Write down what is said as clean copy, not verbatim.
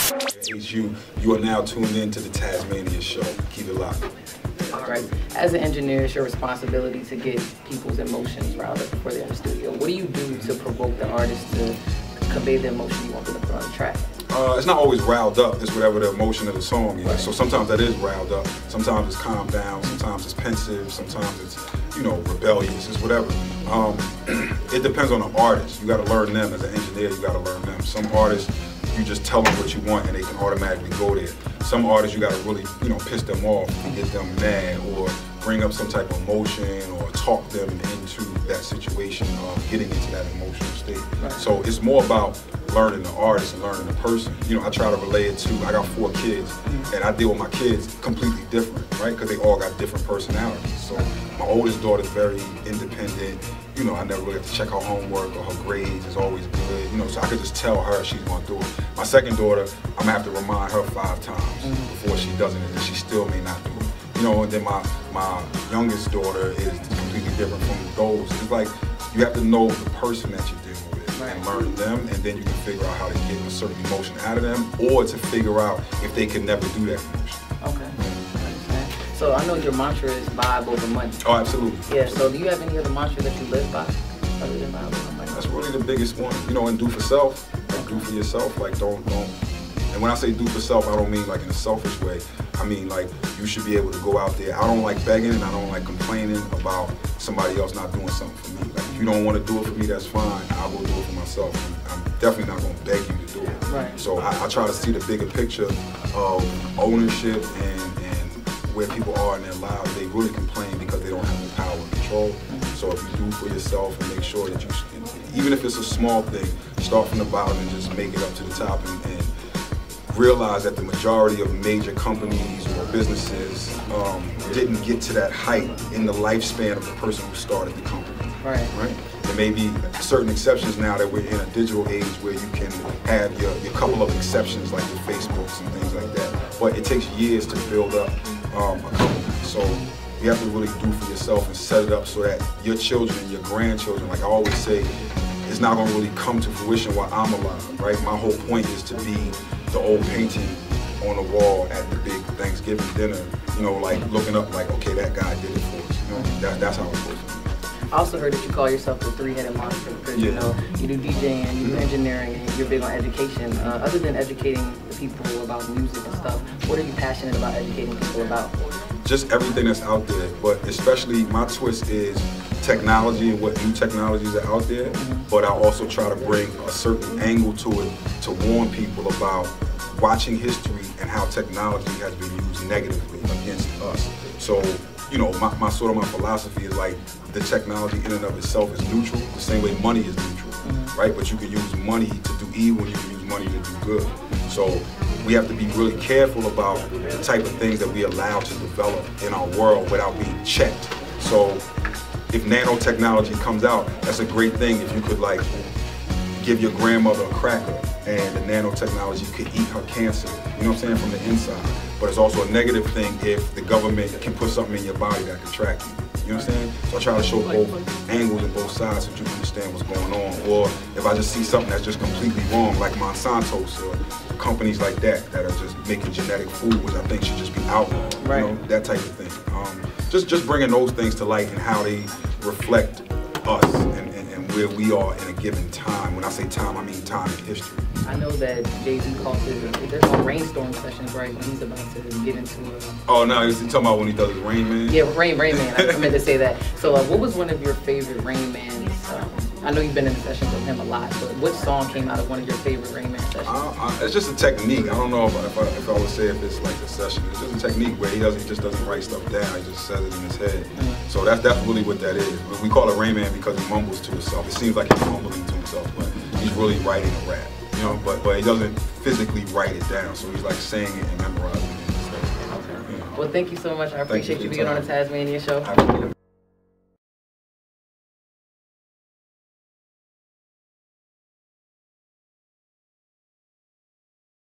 You are now tuned in to the Tasmania Show. Keep it locked. All right. As an engineer, it's your responsibility to get people's emotions riled up before they're in the studio. What do you do to provoke the artist to convey the emotion you want them to put on the track? It's not always riled up. It's whatever the emotion of the song is. Right. So sometimes that is riled up. Sometimes it's calmed down. Sometimes it's pensive. Sometimes it's, you know, rebellious. It's whatever. It depends on the artist. You got to learn them. As an engineer, you got to learn them. Some artists, you just tell them what you want and they can automatically go there. Some artists, you got to really, you know, piss them off and get them mad, or bring up some type of emotion, or talk them into that situation of getting into that emotional state. Right. So it's more about learning the artist and learning the person. You know, I try to relate it to, I got 4 kids, and I deal with my kids completely different, right? Because they all got different personalities. So my oldest daughter's very independent. You know, I never really have to check her homework or her grades. It's always good. You know, so I could just tell her she's going to do it. My second daughter, I'm going to have to remind her 5 times before she does it, and she still may not do it. You know, and then my youngest daughter is completely different from those. It's like you have to know the person that you're dealing with and learn them, and then you can figure out how to get a certain emotion out of them, or to figure out if they can never do that emotion. Okay. So I know your mantra is vibe over money. Oh, absolutely. Yeah, so do you have any other mantra that you live by other than vibe over money? That's really the biggest one. You know, and do for self. Like, do for yourself. Like, don't. And when I say do for self, I don't mean like in a selfish way. I mean like you should be able to go out there. I don't like begging and I don't like complaining about somebody else not doing something for me. Like, if you don't want to do it for me, that's fine. I'll go do it for myself. I'm definitely not going to beg you to do it. Right. So I try to see the bigger picture of ownership and where people are in their lives. They really complain because they don't have the power and control. So if you do for yourself and make sure that you, even if it's a small thing, start from the bottom and just make it up to the top, and realize that the majority of major companies or businesses didn't get to that height in the lifespan of the person who started the company. Right. There may be certain exceptions now that we're in a digital age where you can have your couple of exceptions like your Facebooks and things like that. But it takes years to build up a company. So you have to really do for yourself and set it up so that your children, your grandchildren, like I always say, it's not going to really come to fruition while I'm alive, right? My whole point is to be the old painting on the wall at the big Thanksgiving dinner, you know, like looking up like, okay, that guy did it for us, you know, that's how it goes for me. I also heard that you call yourself the 3-headed monster because, you know, you do DJing, you do engineering, and you're big on education. Other than educating the people about music and stuff, what are you passionate about educating people about? Just everything that's out there, but especially my twist is technology and what new technologies are out there, but I also try to bring a certain angle to it to warn people about watching history and how technology has been used negatively against us. So, you know, my philosophy is like the technology in and of itself is neutral, the same way money is neutral, right? But you can use money to do evil, you can use money to do good. So we have to be really careful about the type of things that we allow to develop in our world without being checked. So if nanotechnology comes out, that's a great thing if you could like give your grandmother a cracker and the nanotechnology could eat her cancer, you know what I'm saying, from the inside. But it's also a negative thing if the government can put something in your body that can track you. You know what I'm saying? So I try to show both angles and both sides so you understand what's going on. Or if I just see something that's just completely wrong, like Monsanto's or companies like that are just making genetic food, which I think should just be outlawed. Right. You know, that type of thing. Just bringing those things to light and how they reflect us and where we are in a given time. When I say time, I mean time in history. I know that Jay-Z calls it, there's no rainstorm sessions, right, when he's about to get into it. Oh, no, he's talking about when he does his Rain Man? Yeah, Rain Man, I meant to say that. So what was one of your favorite Rain Mans? I know you've been in sessions with him a lot, but what song came out of one of your favorite Rain Man sessions? It's just a technique. I don't know if I would say if it's like a session. It's just a technique where he just doesn't write stuff down, he just says it in his head. So that's really what that is. We call it Rain Man because he mumbles to himself. It seems like he's mumbling to himself, but he's really writing a rap. You know, but he doesn't physically write it down, so he's like saying it and memorizing it. So, Well, thank you so much. I appreciate you being on the Tasmania Show.